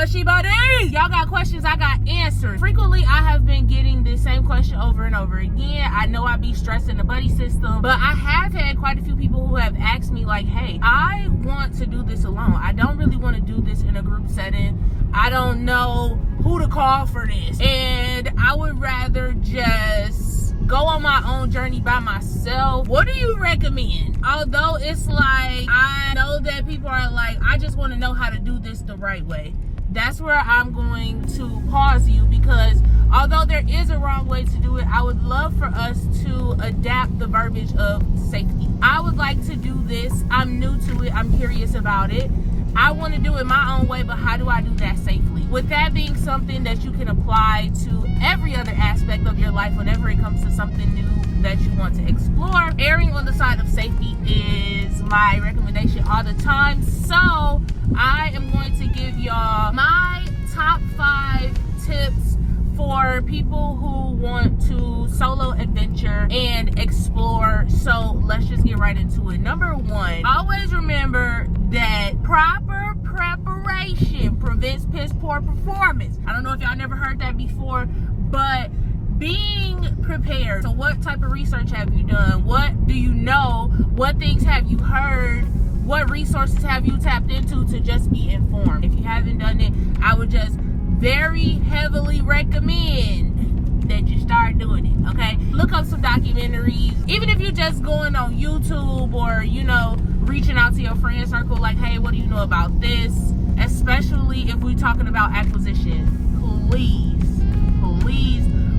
Mushie Buddy! Y'all got questions, I got answers. Frequently, I have been getting this same question over and over again. I know I be stressing the buddy system, but I have had quite a few people who have asked me like, hey, I want to do this alone. I don't really want to do this in a group setting. I don't know who to call for this. And I would rather just go on my own journey by myself. What do you recommend? Although it's like, I know that people are like, I just want to know how to do this the right way. That's where I'm going to pause you, because although there is a wrong way to do it, I would love for us to adapt the verbiage of safety. I would like to do this. I'm new to it. I'm curious about it. I want to do it my own way, but how do I do that safely? With that being something that you can apply to every other aspect of your life whenever it comes to something new that you want to explore, erring on the side of safety is my recommendation all the time. So I am going to give y'all my top 5 tips for people who want to solo adventure and explore. So let's just get right into it. Number 1, always remember that proper preparation prevents piss poor performance. I don't know if y'all never heard that before, but being prepared. So what type of research have you done? What do you know? What things have you heard? What resources have you tapped into to just be informed? If you haven't done it, I would just very heavily recommend that you start doing it, okay? Look up some documentaries. Even if you're just going on YouTube or, you know, reaching out to your friend circle like, hey, what do you know about this? Especially if we're talking about acquisition, please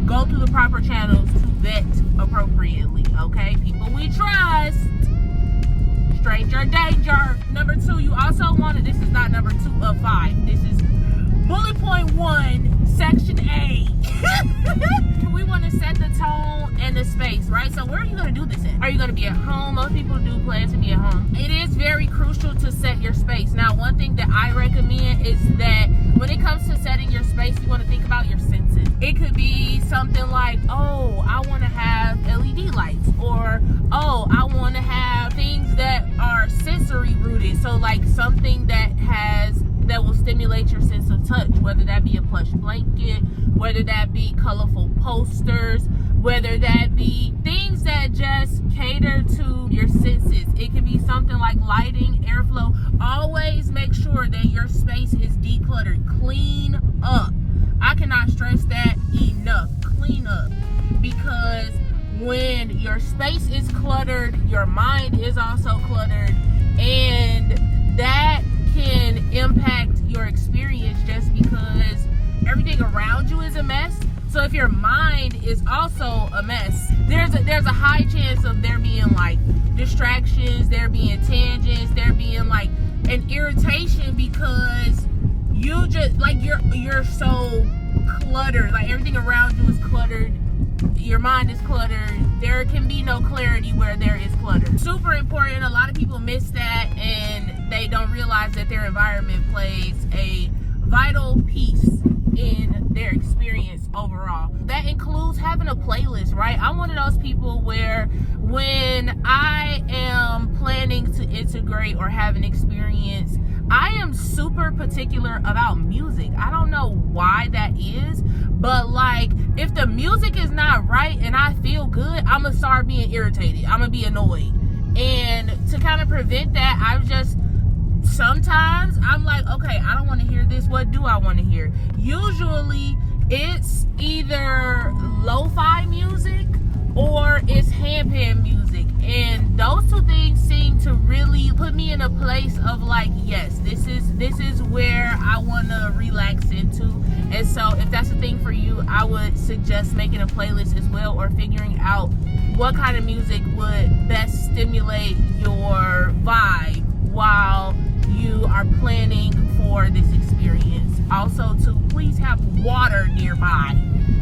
go through the proper channels to vet appropriately, okay? People we trust. Stranger danger. Number 2, you also want to, this is not number 2 of 5. This is bullet point 1, section A. We want to set the tone and the space, right? So where are you going to do this in? Are you going to be at home? Most people do plan to be at home. It is very crucial to set your space. Now, one thing that I recommend is that when it comes to setting your space, you want to think about your senses. It could be something like, oh, I want to have LED lights, or oh, I want to have things that are sensory rooted. So like something that will stimulate your sense of touch, whether that be a plush blanket, whether that be colorful posters, whether that be things that just cater to your senses. It could be something like lighting, airflow. Always make sure that your space is decluttered. Clean up. I cannot stress that enough. Clean up. Because when your space is cluttered, your mind is also cluttered, and that can impact your experience just because everything around you is a mess. So if your mind is also a mess, there's a high chance of there being like distractions, there being tangents, there being like an irritation, because you just like you're so cluttered. Like everything around you is cluttered. Your mind is cluttered. There can be no clarity where there is clutter. Super important. A lot of people miss that, and they don't realize that their environment plays a vital piece in their experience overall. That includes having a playlist, right? I'm one of those people where when I am planning to integrate or have an experience, I am super particular about music. I don't know why that is, but like if the music is not right and I feel good, I'm gonna start being irritated. I'm gonna be annoyed. And to kind of prevent that, sometimes I'm like, okay, I don't want to hear this. What do I want to hear? Usually it's either lo-fi music or it's handpan music, and those two things seem to really put me in a place of like, yes, this is where I want to relax into. And so if that's a thing for you, I would suggest making a playlist as well, or figuring out what kind of music would best stimulate your vibe while you are planning for this experience. Also, to please have water nearby.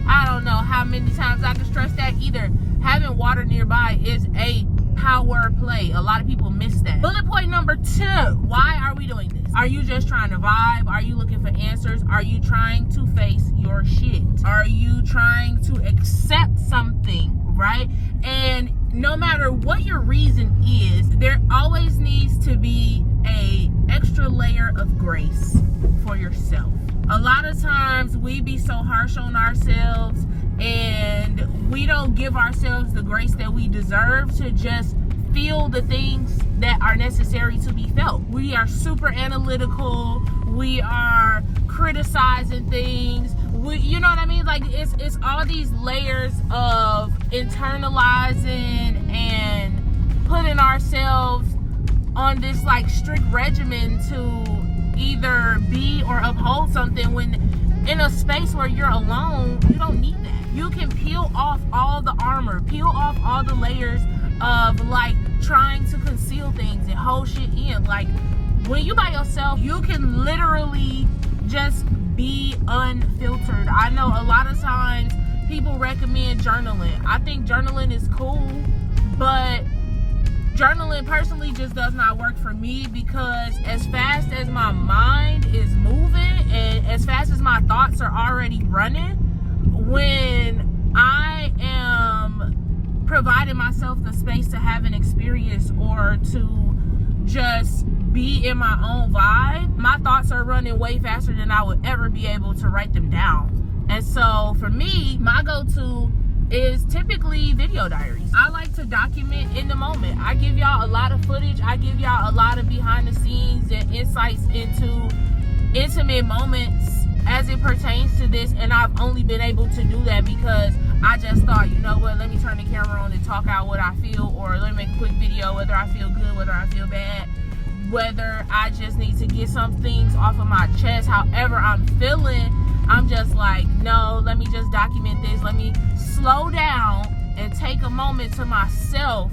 I don't know how many times I can stress that either. Having water nearby is a power play. A lot of people miss that. Bullet point number 2. Why are we doing this? Are you just trying to vibe? Are you looking for answers? Are you trying to face your shit? Are you trying to accept something, right? And no matter what your reason is, there always needs to be a extra layer of grace for yourself. A lot of times we be so harsh on ourselves and we don't give ourselves the grace that we deserve to just feel the things that are necessary to be felt. We are super analytical. We are criticizing things. You know what I mean? Like it's all these layers of internalizing and putting ourselves on this like strict regimen to either be or uphold something, when in a space where you're alone, you don't need that. You can peel off all the armor, peel off all the layers of like trying to conceal things and hold shit in. Like when you by yourself, you can literally just be unfiltered. I know a lot of times people recommend journaling. I think journaling is cool, but journaling personally just does not work for me, because as fast as my mind is moving and as fast as my thoughts are already running, when I am providing myself the space to have an experience or to just be in my own vibe, my thoughts are running way faster than I would ever be able to write them down. And so for me, my go-to is typically video diaries. I like to document in the moment. I give y'all a lot of footage. I give y'all a lot of behind the scenes and insights into intimate moments as it pertains to this, and I've only been able to do that because I just thought, you know what, let me turn the camera on and talk out what I feel, or let me make a quick video, whether I feel good, whether I feel bad, whether I just need to get some things off of my chest, however I'm feeling. I'm just like, no, let me just document this. Let me slow down and take a moment to myself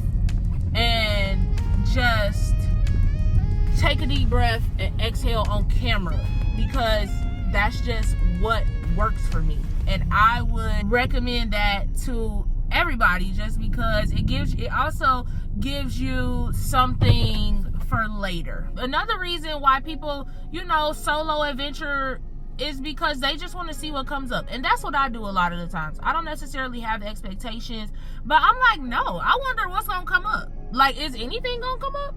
and just take a deep breath and exhale on camera, because that's just what works for me. And I would recommend that to everybody, just because it also gives you something for later. Another reason why people, solo adventure is because they just want to see what comes up. And that's what I do a lot of the times. I don't necessarily have expectations, but I'm like, no, I wonder what's gonna come up. Like, is anything gonna come up?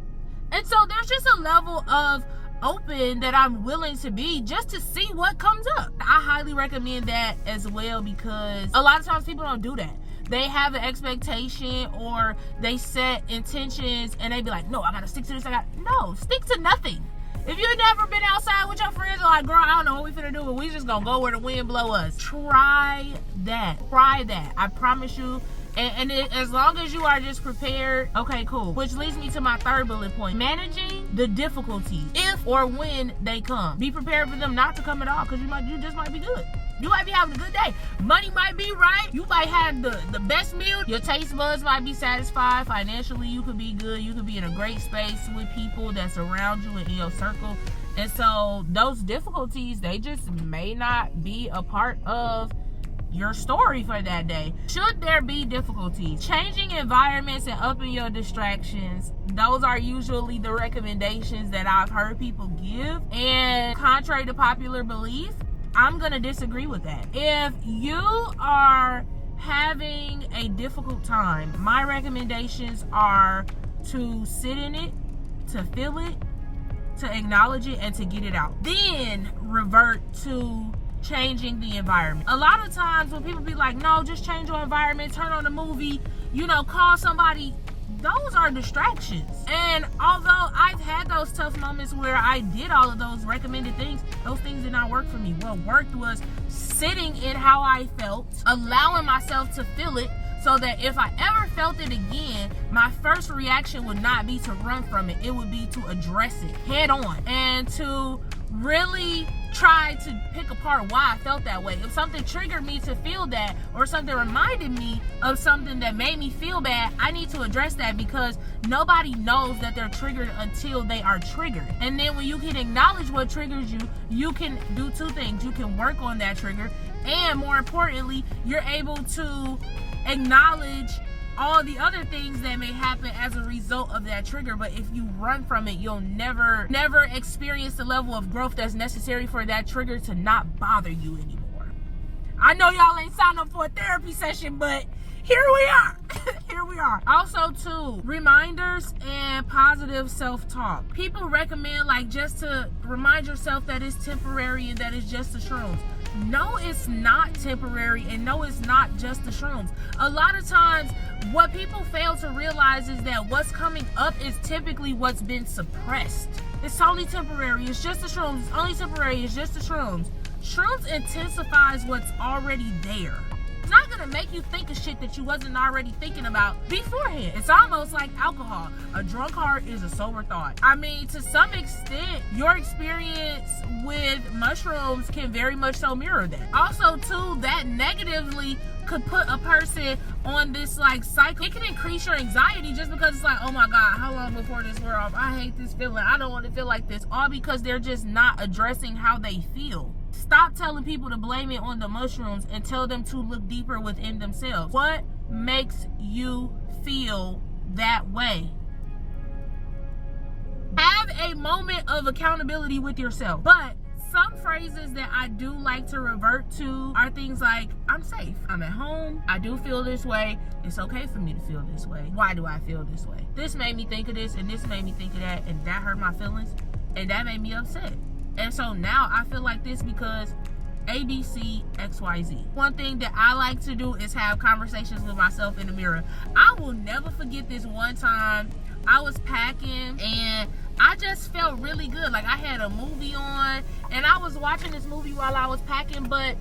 And so there's just a level of open that I'm willing to be just to see what comes up. I highly recommend that as well, because a lot of times people don't do that. They have an expectation or they set intentions and they be like, no, I gotta stick to this. No, stick to nothing. If you've never been outside with your friends, like, girl, I don't know what we finna do, but we just gonna go where the wind blow us. Try that. I promise you. And as long as you are just prepared, okay, cool. Which leads me to my third bullet point: managing the difficulties if or when they come. Be prepared for them not to come at all, because you just might be good. You might be having a good day. Money might be right. You might have the best meal. Your taste buds might be satisfied. Financially, you could be good. You could be in a great space with people that's around you and in your circle. And so those difficulties, they just may not be a part of your story for that day. Should there be difficulties, changing environments and upping your distractions, those are usually the recommendations that I've heard people give. And contrary to popular belief, I'm gonna disagree with that. If you are having a difficult time, my recommendations are to sit in it, to feel it, to acknowledge it, and to get it out. Then revert to changing the environment. A lot of times when people be like, no, just change your environment, turn on a movie, call somebody, those are distractions. And although I've had those tough moments where I did all of those recommended things, those things did not work for me. What worked was sitting in how I felt, allowing myself to feel it, so that if I ever felt it again, my first reaction would not be to run from it. It would be to address it head on and to really try to pick apart why I felt that way. If something triggered me to feel that, or something reminded me of something that made me feel bad, I need to address that, because nobody knows that they're triggered until they are triggered. And then when you can acknowledge what triggers you, you can do two things. You can work on that trigger, and more importantly, you're able to acknowledge all the other things that may happen as a result of that trigger. But if you run from it, you'll never experience the level of growth that's necessary for that trigger to not bother you anymore. I know y'all ain't signed up for a therapy session, but here we are. Here we are. Also too, reminders and positive self-talk. People recommend like just to remind yourself that it's temporary and that it's just the shrooms. No, it's not temporary, and no, it's not just the shrooms. A lot of times what people fail to realize is that what's coming up is typically what's been suppressed. It's only temporary, it's just the shrooms. It's only temporary, it's just the shrooms. Shrooms intensifies what's already there. It's not gonna make you think of shit that you wasn't already thinking about beforehand. It's almost like alcohol. A drunk heart is a sober thought. I mean, to some extent, your experience with mushrooms can very much so mirror that. Also, too, that negatively could put a person on this like cycle. It can increase your anxiety just because it's like, oh my God, how long before this wear off? I hate this feeling. I don't want to feel like this. All because they're just not addressing how they feel. Stop telling people to blame it on the mushrooms and tell them to look deeper within themselves. What makes you feel that way? Have a moment of accountability with yourself. But some phrases that I do like to revert to are things like, I'm safe, I'm at home, I do feel this way, it's okay for me to feel this way. Why do I feel this way? This made me think of this, and this made me think of that, and that hurt my feelings, and that made me upset. And so now I feel like this because ABC, XYZ. One thing that I like to do is have conversations with myself in the mirror. I will never forget this one time I was packing and I just felt really good. Like I had a movie on and I was watching this movie while I was packing, but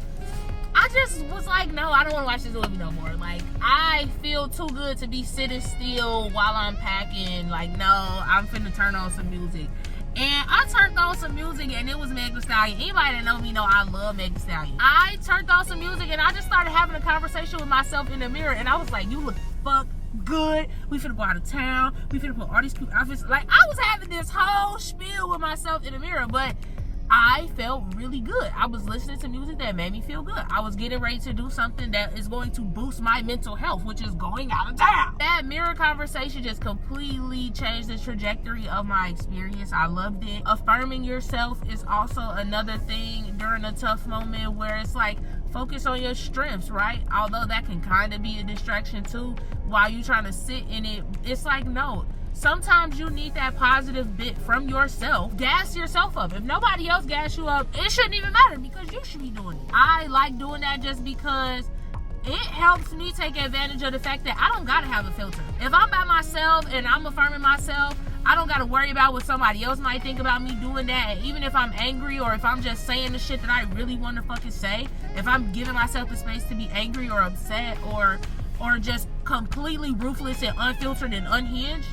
I just was like, no, I don't want to watch this movie no more. Like, I feel too good to be sitting still while I'm packing. Like, no, I'm finna turn on some music. And I turned on some music and it was Meg Thee Stallion. Anybody that know me know I love Meg Thee Stallion. I turned on some music and I just started having a conversation with myself in the mirror. And I was like, you look fuck good. We finna go out of town. We finna put all these cute outfits. Like, I was having this whole spiel with myself in the mirror. But I felt really good. I was listening to music that made me feel good. I was getting ready to do something that is going to boost my mental health, which is going out of town. That mirror conversation just completely changed the trajectory of my experience. I loved it. Affirming yourself is also another thing during a tough moment where it's like, focus on your strengths, right? Although that can kind of be a distraction too while you're trying to sit in it. It's like, no. Sometimes you need that positive bit from yourself. Gas yourself up. If nobody else gas you up, it shouldn't even matter because you should be doing it. I like doing that just because it helps me take advantage of the fact that I don't gotta have a filter. If I'm by myself and I'm affirming myself, I don't gotta worry about what somebody else might think about me doing that. And even if I'm angry or if I'm just saying the shit that I really want to fucking say, if I'm giving myself the space to be angry or upset or just completely ruthless and unfiltered and unhinged,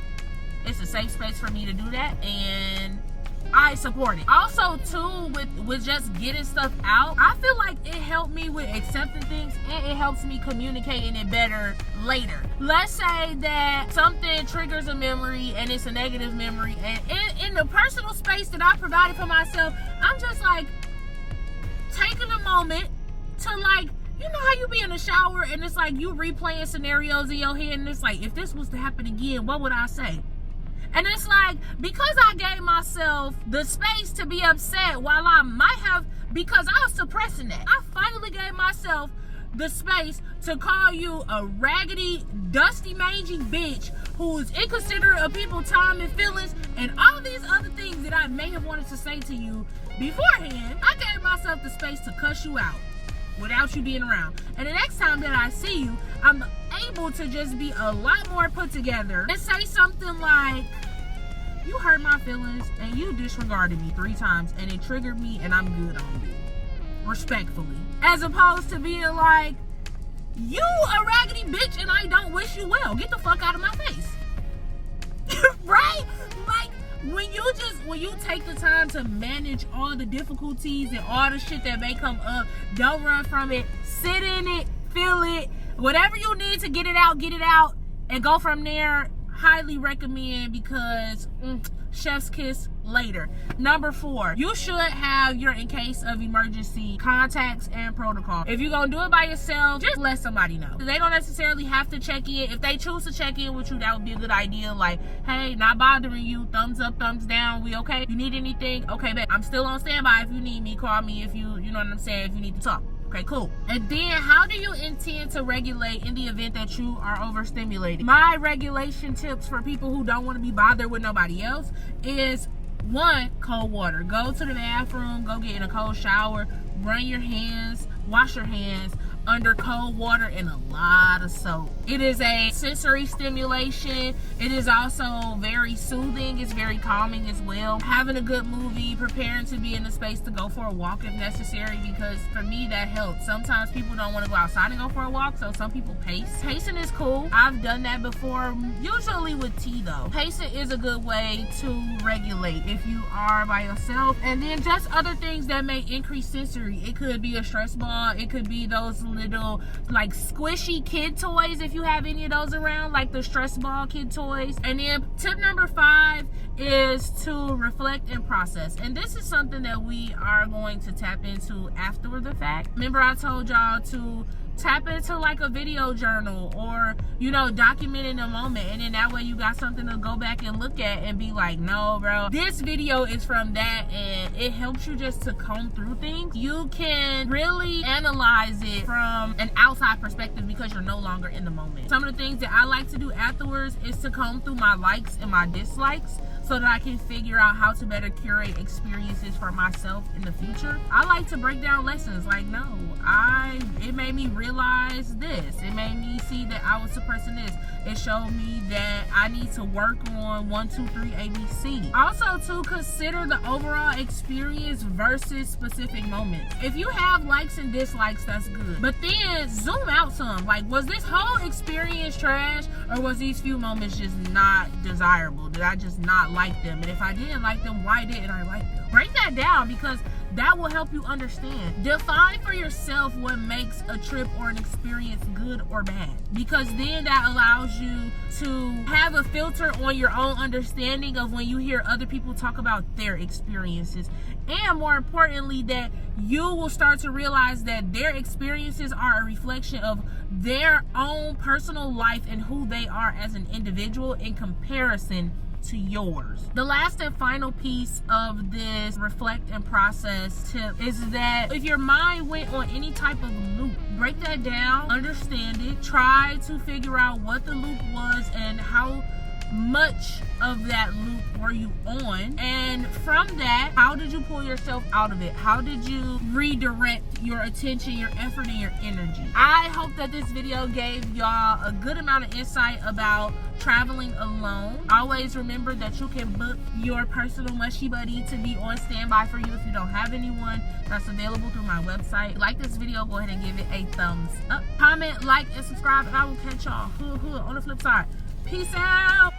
it's a safe space for me to do that, and I support it. Also, too, with just getting stuff out, I feel like it helped me with accepting things, and it helps me communicating it better later. Let's say that something triggers a memory, and it's a negative memory, and in the personal space that I provided for myself, I'm just like taking a moment to like, you know how you be in the shower, and it's like you replaying scenarios in your head, and it's like, if this was to happen again, what would I say? And it's like, because I gave myself the space to be upset while I might have, because I was suppressing that, I finally gave myself the space to call you a raggedy, dusty, mangy bitch who is inconsiderate of people's time and feelings and all these other things that I may have wanted to say to you beforehand. I gave myself the space to cuss you out without you being around. And the next time that I see you, I'm able to just be a lot more put together and say something like, you hurt my feelings and you disregarded me 3 times and it triggered me and I'm good on you. Respectfully. As opposed to being like, you a raggedy bitch and I don't wish you well. Get the fuck out of my face. Right? Like, when you take the time to manage all the difficulties and all the shit that may come up, don't run from it. Sit in it, feel it. Whatever you need to get it out, and go from there. Highly recommend, because chef's kiss later. Number 4, you should have your in case of emergency contacts and protocol. If you're gonna do it by yourself, just let somebody know. They don't necessarily have to check in. If they choose to check in with you, that would be a good idea. Like, hey, not bothering you, thumbs up, thumbs down, we okay? You need anything? Okay, babe, I'm still on standby. If you need me, call me. If you know what I'm saying, if you need to talk. Okay, cool. And then how do you intend to regulate in the event that you are overstimulated? My regulation tips for people who don't want to be bothered with nobody else is, one, cold water. Go to the bathroom, go get in a cold shower, run your hands, wash your hands under cold water and a lot of soap. It is a sensory stimulation. It is also very soothing. It's very calming as well. Having a good movie, preparing to be in the space to go for a walk if necessary, because for me that helps. Sometimes people don't want to go outside and go for a walk, so some people pace. Pacing is cool. I've done that before, usually with tea though. Pacing is a good way to regulate if you are by yourself. And then just other things that may increase sensory. It could be a stress ball. It could be those little like squishy kid toys if you have any of those around, like the stress ball kid toys. And then tip number 5 is to reflect and process. And this is something that we are going to tap into after the fact. Remember I told y'all to tap into like a video journal, or you know, document in a moment, and then that way you got something to go back and look at and be like, no bro, this video is from that, and it helps you just to comb through things. You can really analyze it from an outside perspective because you're no longer in the moment. Some of the things that I like to do afterwards is to comb through my likes and my dislikes so that I can figure out how to better curate experiences for myself in the future. I like to break down lessons, like, no, it made me realize this. It made me see that I was suppressing this. It showed me that I need to work on 1, 2, 3, ABC. Also, to consider the overall experience versus specific moments. If you have likes and dislikes, that's good. But then zoom out some. Like, was this whole experience trash, or was these few moments just not desirable? Did I just not like them? And if I didn't like them, why didn't I like them? Break that down, because that will help you understand. Define for yourself what makes a trip or an experience good or bad, because then that allows you to have a filter on your own understanding of when you hear other people talk about their experiences. And more importantly, that you will start to realize that their experiences are a reflection of their own personal life and who they are as an individual in comparison to yours. The last and final piece of this reflect and process tip is that if your mind went on any type of loop, break that down, understand it, try to figure out what the loop was and how much of that loop were you on, and from that, how did you pull yourself out of it? How did you redirect your attention, your effort, and your energy? I hope that this video gave y'all a good amount of insight about traveling alone. Always remember that you can book your personal Mushie Buddy to be on standby for you if you don't have anyone. That's available through my website. Like this video, go ahead and give it a thumbs up. Comment, like, and subscribe, and I will catch y'all on the flip side. Peace out.